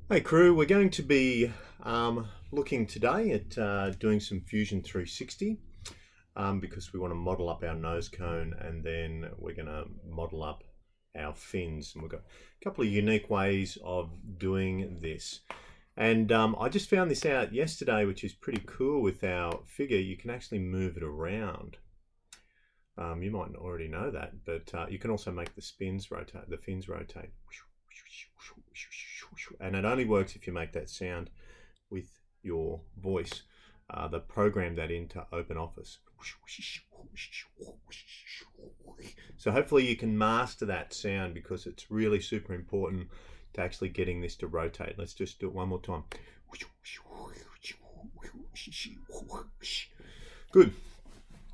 Hey crew, we're going to be looking today at doing some Fusion 360 because we want to model up our nose cone and then we're going to model up our fins. And we've got a couple of unique ways of doing this. And I just found this out yesterday, which is pretty cool with our figure. You can actually move it around. You might already know that, but you can also make the fins rotate. And it only works if you make that sound with your voice. They program that into OpenOffice. So hopefully you can master that sound because it's really super important to actually getting this to rotate. Let's just do it one more time. Good.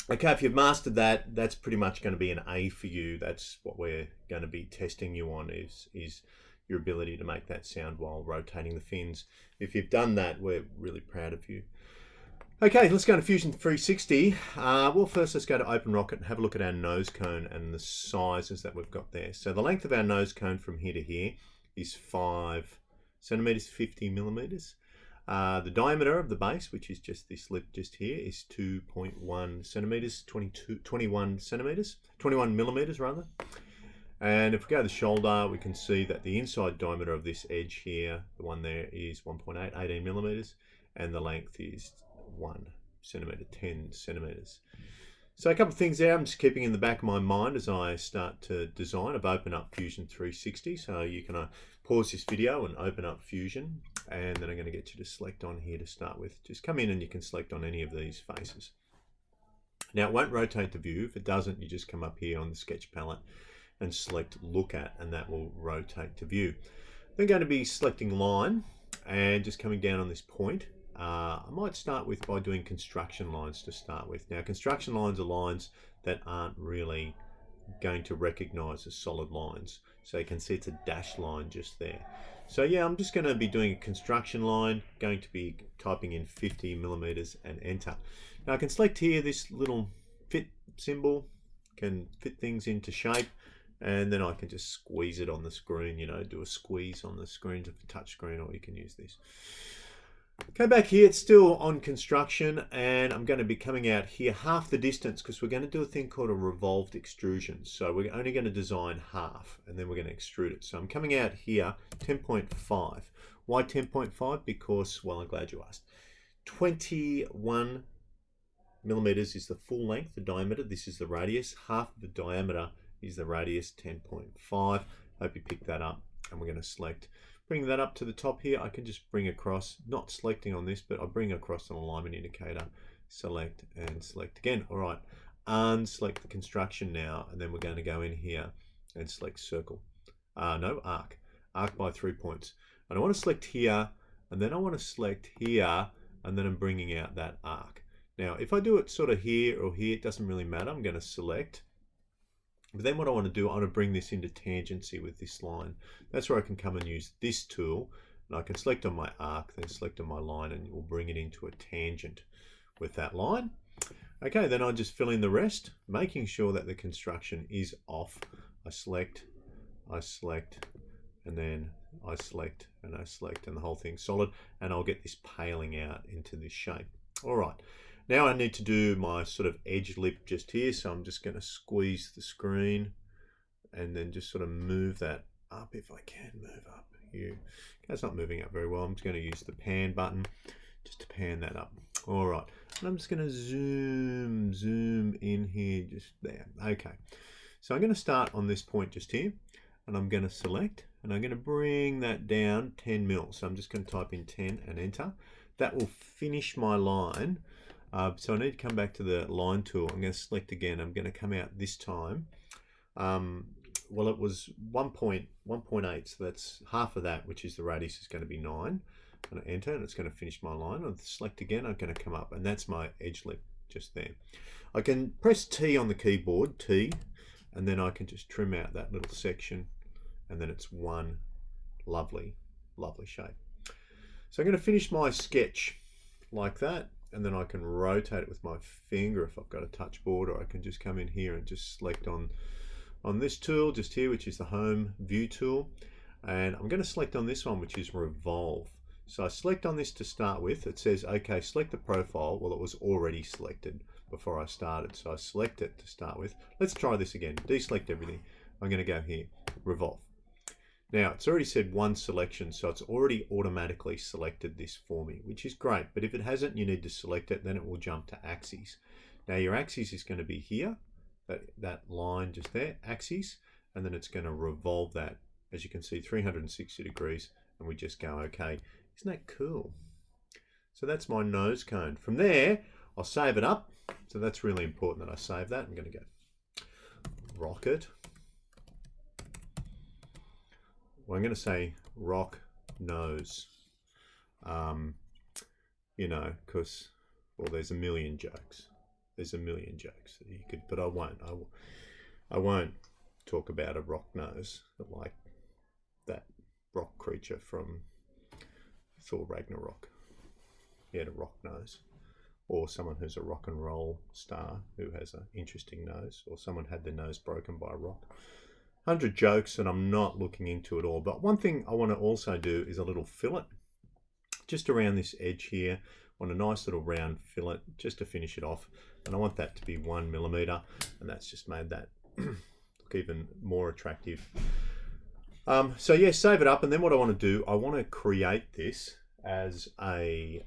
Okay, if you've mastered that, that's pretty much going to be an A for you. That's what we're going to be testing you on is your ability to make that sound while rotating the fins. If you've done that, we're really proud of you. Okay, let's go to Fusion 360. Well, first let's go to OpenRocket and have a look at our nose cone and the sizes that we've got there. So the length of our nose cone from here to here is 5 centimeters, 50 millimeters. The diameter of the base, which is just this lip just here, is 2.1 centimeters, 21 millimeters rather. And if we go to the shoulder, we can see that the inside diameter of this edge here, the one there, is 1.8, 18 millimeters, and the length is 1 centimeter, 10 centimeters. So a couple of things there I'm just keeping in the back of my mind as I start to design. I've opened up Fusion 360, so you can pause this video and open up Fusion, and then I'm going to get you to select on here to start with. Just come in and you can select on any of these faces. Now it won't rotate the view. If it doesn't, you just come up here on the sketch palette and select look at, and that will rotate to view. Then going to be selecting line and just coming down on this point. I might start with by doing construction lines to start with. Now construction lines are lines that aren't really going to recognize as solid lines. So you can see it's a dashed line just there. So yeah, I'm just going to be doing a construction line, going to be typing in 50 millimeters and enter. Now I can select here this little fit symbol, can fit things into shape. And then I can just squeeze it on the screen, do a squeeze on the screen to touch screen, or you can use this. Go back here, it's still on construction, and I'm going to be coming out here half the distance because we're going to do a thing called a revolved extrusion. So we're only going to design half, and then we're going to extrude it. So I'm coming out here 10.5. Why 10.5? Because, well, I'm glad you asked. 21 millimeters is the full length, the diameter. This is the radius. Half of the diameter is the radius, 10.5. Hope you picked that up. And we're going to select, bring that up to the top here. I can just bring across, not selecting on this, but I bring across an alignment indicator, select and select again. All right, unselect the construction now, and then we're going to go in here and select circle. No, arc by 3 points. And I want to select here, and then I want to select here, and then I'm bringing out that arc. Now, if I do it sort of here or here, it doesn't really matter. I'm going to select. But then what I want to do, I want to bring this into tangency with this line. That's where I can come and use this tool, and I can select on my arc, then select on my line, and it will bring it into a tangent with that line. Okay, then I just fill in the rest, making sure that the construction is off. I select, and then I select, and I select, and the whole thing's solid, and I'll get this paling out into this shape. All right. Now I need to do my sort of edge lip just here, so I'm just going to squeeze the screen and then just sort of move that up if I can move up here. It's not moving up very well. I'm just going to use the pan button just to pan that up. All right, and I'm just going to zoom in here just there. Okay, so I'm going to start on this point just here, and I'm going to select, and I'm going to bring that down 10 mil. So I'm just going to type in 10 and enter. That will finish my line. So I need to come back to the line tool. I'm going to select again. I'm going to come out this time. Well, it was 1.8, so that's half of that, which is the radius is going to be 9. I'm going to enter, and it's going to finish my line. I'll select again. I'm going to come up, and that's my edge lip just there. I can press T on the keyboard, T, and then I can just trim out that little section, and then it's one lovely, lovely shape. So I'm going to finish my sketch like that. And then I can rotate it with my finger if I've got a touch board, or I can just come in here and just select on this tool just here, which is the home view tool. And I'm going to select on this one, which is revolve. So I select on this to start with. It says, okay, select the profile. Well, it was already selected before I started. So I select it to start with. Let's try this again. Deselect everything. I'm going to go here, revolve. Now, it's already said one selection, so it's already automatically selected this for me, which is great. But if it hasn't, you need to select it, then it will jump to axes. Now, your axis is going to be here, that line just there, axis, and then it's going to revolve that, as you can see, 360 degrees, and we just go, okay. Isn't that cool? So that's my nose cone. From there, I'll save it up. So that's really important that I save that. I'm going to go rocket. Well, I'm going to say rock nose. You know, because, well, there's a million jokes. There's a million jokes that you could, but I won't. I won't talk about a rock nose like that rock creature from Thor Ragnarok. He had a rock nose. Or someone who's a rock and roll star who has an interesting nose. Or someone had their nose broken by a rock. 100 jokes and I'm not looking into it all. But one thing I want to also do is a little fillet. Just around this edge here. I want a nice little round fillet just to finish it off. And I want that to be 1 millimeter. And that's just made that look even more attractive. So yeah, save it up, and then what I want to do, I want to create this as a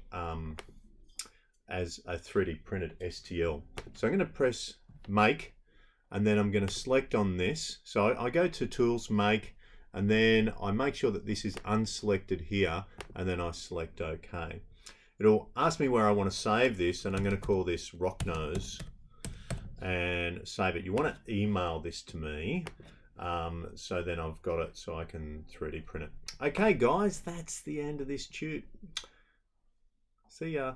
3D printed STL. So I'm going to press make, and then I'm going to select on this. So I go to tools, make, and then I make sure that this is unselected here, and then I select OK. It'll ask me where I want to save this, and I'm going to call this rock nose and save it. You want to email this to me. So then I've got it so I can 3D print it. Okay guys, that's the end of this tute. See ya.